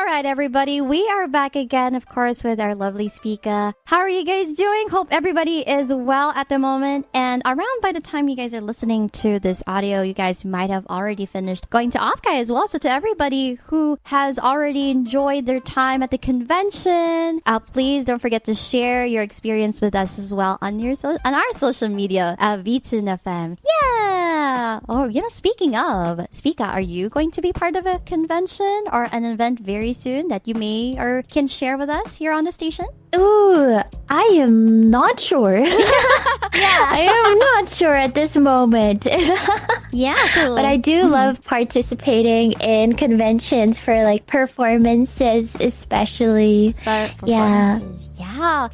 right, everybody. We are back again, of course, with our lovely Spica. How are you guys doing? Hope everybody is well at the moment. And around by the time you guys are listening to this audio, you guys might have already finished going to Offkai as well. So to everybody who has already enjoyed their time at the convention, please don't forget to share your experience with us as well on our social media at vtunefm. Yeah! Oh, speaking of, Spica, are you going to be part of a convention or an event very soon that you may or can share with us here on the station? Ooh, I am not sure. I am not sure at this moment. But I do love participating in conventions for like performances, especially. Yeah,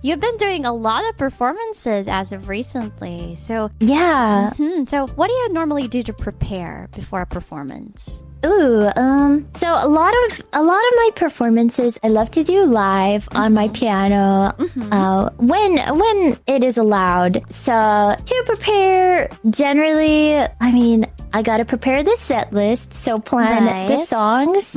you've been doing a lot of performances as of recently. So So what do you normally do to prepare before a performance? So a lot of my performances I love to do live on my piano when it is allowed. So to prepare, generally, I gotta prepare the set list, so plan the songs,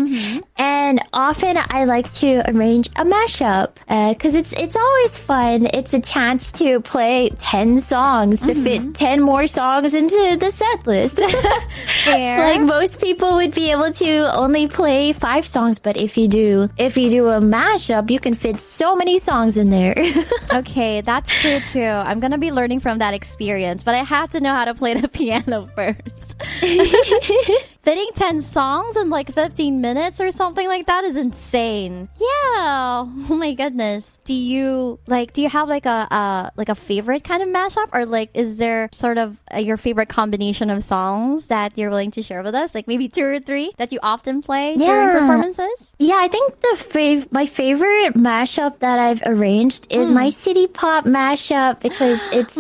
and often I like to arrange a mashup, cause it's always fun. It's a chance to play 10 songs to fit 10 more songs into the set list. Like most people would be able to only play 5 songs, but if you do a mashup, you can fit so many songs in there. Okay, that's true too. I'm gonna be learning from that experience, but I have to know how to play the piano first. Fitting 10 songs in like 15 minutes or something like that is insane. Yeah. Oh my goodness. Do you have like a favorite kind of mashup, or like is there sort of your favorite combination of songs that you're willing to share with us? Like maybe 2 or 3 that you often play during performances? Yeah, I think my favorite mashup that I've arranged is my city pop mashup, because it's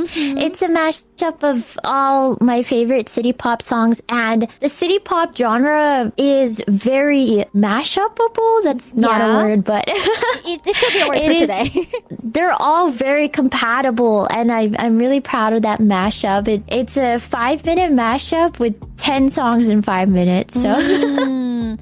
a mashup of all my favorite city pop songs, and the city pop genre is very mashupable. That's not a word, but it could be a word for today. They're all very compatible, and I'm really proud of that mashup. It's a 5-minute mashup with 10 songs in 5 minutes. So.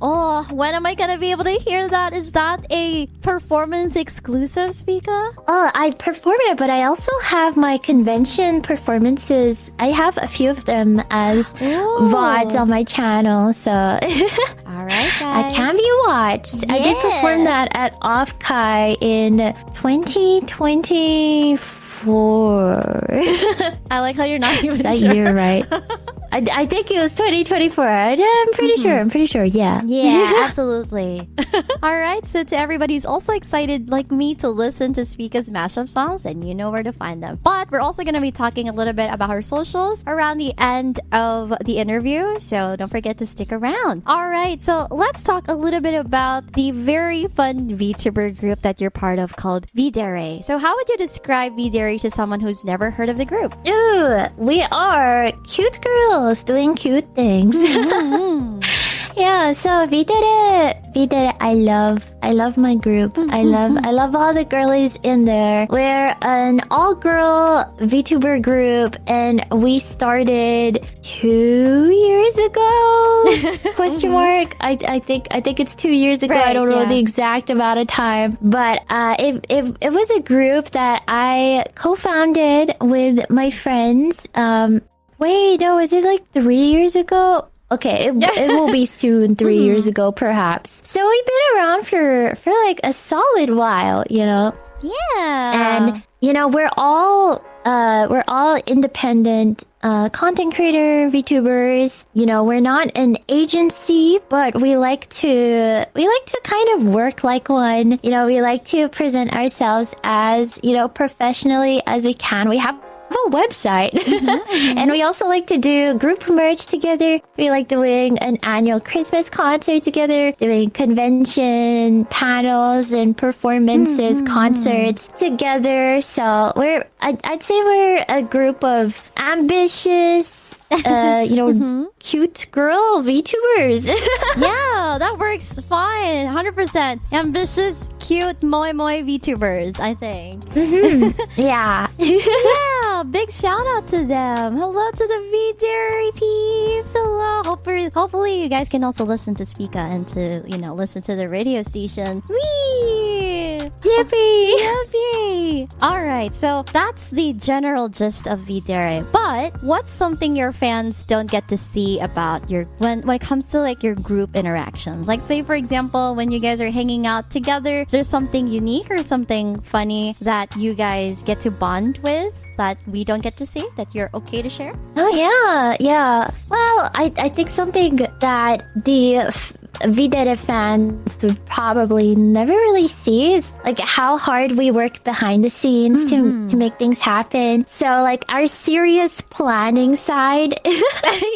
Oh, when am I gonna be able to hear that? Is that a performance exclusive, Spica? Oh, I perform it, but I also have my convention performances. I have a few of them as VODs on my channel, so all right, guys. It can be watched. Yeah. I did perform that at Offkai in 2024. I like how you're not even that sure. year, right? I think it was 2024. I'm pretty sure. I'm pretty sure. Yeah. Yeah, absolutely. All right. So to everybody who's also excited like me to listen to Spica's mashup songs, then you know where to find them. But we're also going to be talking a little bit about her socials around the end of the interview. So don't forget to stick around. All right. So let's talk a little bit about the very fun VTuber group that you're part of called Videre. So how would you describe Videre to someone who's never heard of the group? Ooh, we are cute girls doing cute things. Yeah, so Videre, I love my group. I love all the girlies in there. We're an all-girl VTuber group, and we started 2 years ago. Question mark. I think it's 2 years ago. Right, I don't know the exact amount of time, but it was a group that I co-founded with my friends. Wait, no, is it like 3 years ago? Okay, it will be soon, 3 years ago, perhaps. So we've been around for like a solid while, Yeah. And we're all independent content creator VTubers. We're not an agency, but we like to kind of work like one. We like to present ourselves as professionally as we can. We have a website. And we also like to do group merch together. We like doing an annual Christmas concert together, doing convention panels and performances, concerts together. So I'd say we're a group of ambitious, cute girl VTubers. Yeah, that works fine. 100%. Ambitious, cute, moi VTubers, I think. Yeah. Yeah, big shout out to them. Hello to the V-Dairy peeps. Hello. Hopefully you guys can also listen to Spica and to, listen to the radio station. Whee! Yippee! Yippee! Alright, so that's the general gist of V-Dairy. But what's something your fans don't get to see about when it comes to like your group interactions? Like say for example, when you guys are hanging out together, is there something unique or something funny that you guys get to bond with that we don't get to see, that you're okay to share? Oh yeah. Well, I think something that the VDere fans would probably never really see is like how hard we work behind the scenes to make things happen. So like our serious planning side,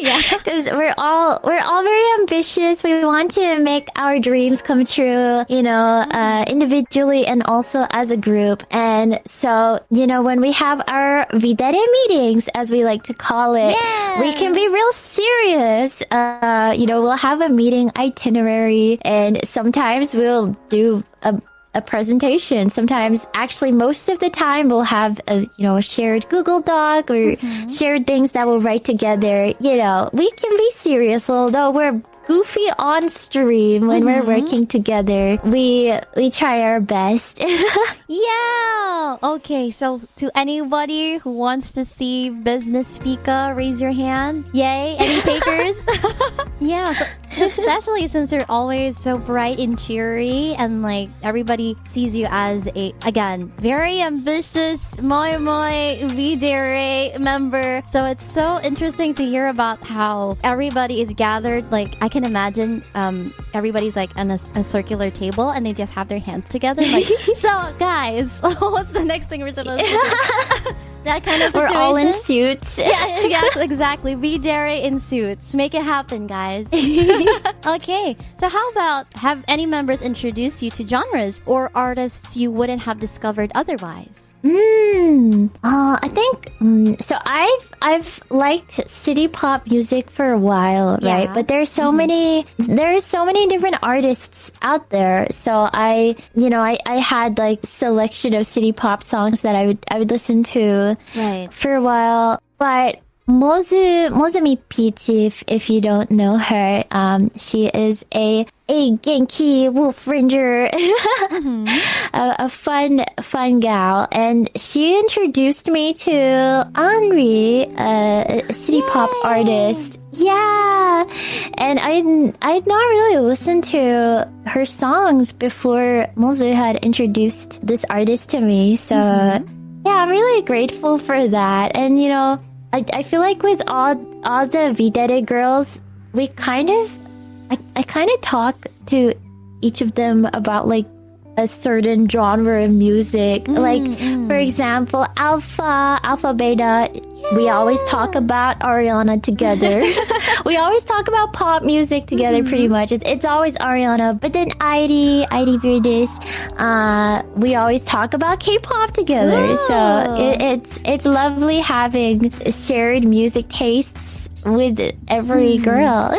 Yeah. because we're all very ambitious. We want to make our dreams come true, individually and also as a group. And so, when we have our VDere meetings, as we like to call it, we can be real serious. We'll have a meeting itinerary, and sometimes we'll do a presentation. Sometimes, actually, most of the time, we'll have a shared Google Doc or shared things that we'll write together. We can be serious, although we're goofy on stream when we're working together. We try our best. Yeah. Okay, so to anybody who wants to see Business Spica, raise your hand. Yay. Any takers? Yeah, so especially since you're always so bright and cheery and like everybody sees you as again, very ambitious Moi V-Dairy member. So it's so interesting to hear about how everybody is gathered. Like I can imagine everybody's like on a circular table and they just have their hands together. Like, so guys, what's the next thing we're supposed to do? That kind of situation. We're all in suits. Yeah, yes, exactly. V-Dairy in suits. Make it happen, guys. Okay, so how about have any members introduce you to genres or artists you wouldn't have discovered otherwise? I think so. I've liked city pop music for a while, right? Yeah. But there's so many different artists out there. So I had like selection of city pop songs that I would listen to for a while, but. Mozumi Peach, if you don't know her, she is a Genki Wolf Ranger, a fun gal, and she introduced me to Henri, a city pop artist. Yeah, and I'd not really listened to her songs before Mozu had introduced this artist to me. So yeah, I'm really grateful for that, and I feel like with all the VDere girls, I kind of talk to each of them about like a certain genre of music. For example, Alpha, Beta. Yeah. We always talk about Ariana together. We always talk about pop music together pretty much. It's always Ariana. But then ID Verdes, we always talk about K-pop together. Ooh. So it's lovely having shared music tastes with every girl.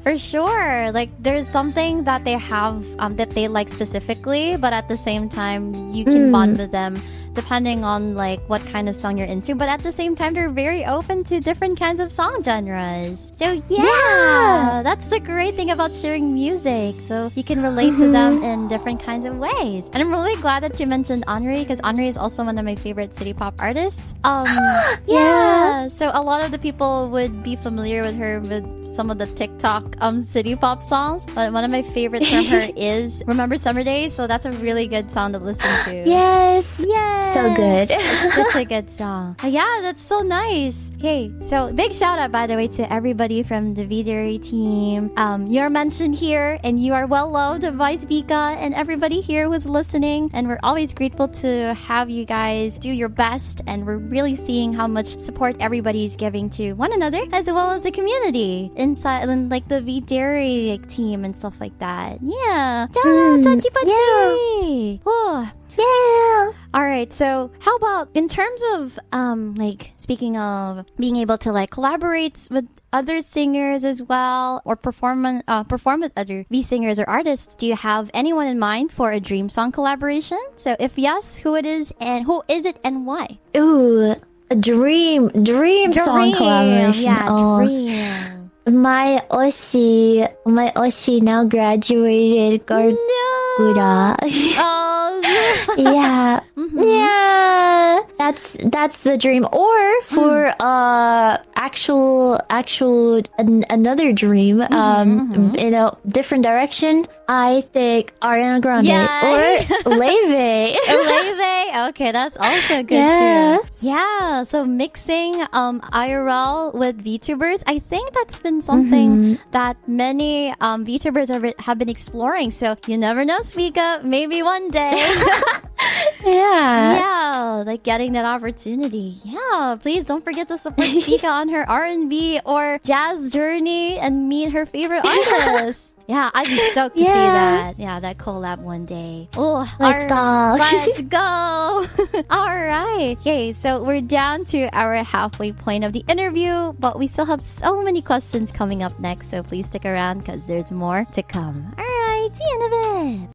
For sure. Like, there's something that they have that they like specifically, but at the same time, you can bond with them depending on, like, what kind of song you're into. But at the same time, they're very open to different kinds of song genres. So, yeah. That's the great thing about sharing music. So, you can relate to them in different kinds of ways. And I'm really glad that you mentioned Henri, because Henri is also one of my favorite city pop artists. Yeah. So, a lot of the people would be familiar with her with some of the TikTok city pop songs, but one of my favorites from her is Remember Summer Days. So that's a really good song to listen to. Yes, so good. It's such a good song. Yeah, that's so nice. Okay, so big shout out, by the way, to everybody from the V-Dairy team. You're mentioned here, and you are well loved by Spica and everybody here who's listening. And we're always grateful to have you guys do your best, and we're really seeing how much support everybody's giving to one another as well as the community inside, and like the V-Dairy team and stuff like that. Yeah. Yeah. All right. So, how about in terms of like speaking of being able to like collaborate with other singers as well, or perform with other V singers or artists, do you have anyone in mind for a dream song collaboration? So, if yes, who it is and who is it and why? Ooh. a dream song collaboration. Yeah, dream. My Oshi now graduated. No. Oh. Yeah. Mhm. Yeah. That's the dream. Or for another dream in a different direction, I think Ariana Grande or Leve. Leve. Okay, that's also good Yeah. too. Yeah, so mixing IRL with VTubers, I think that's been something that many VTubers have been exploring. So you never know, Spica, maybe one day. Yeah, like getting that opportunity. Yeah, please don't forget to support Spica on her R&B or jazz journey and meet her favorite artists. Yeah, I'd be stoked to see that. Yeah, that collab one day. Oh, Let's go. Let's go. All right. Okay, so we're down to our halfway point of the interview, but we still have so many questions coming up next. So please stick around because there's more to come. All right, see you in a bit.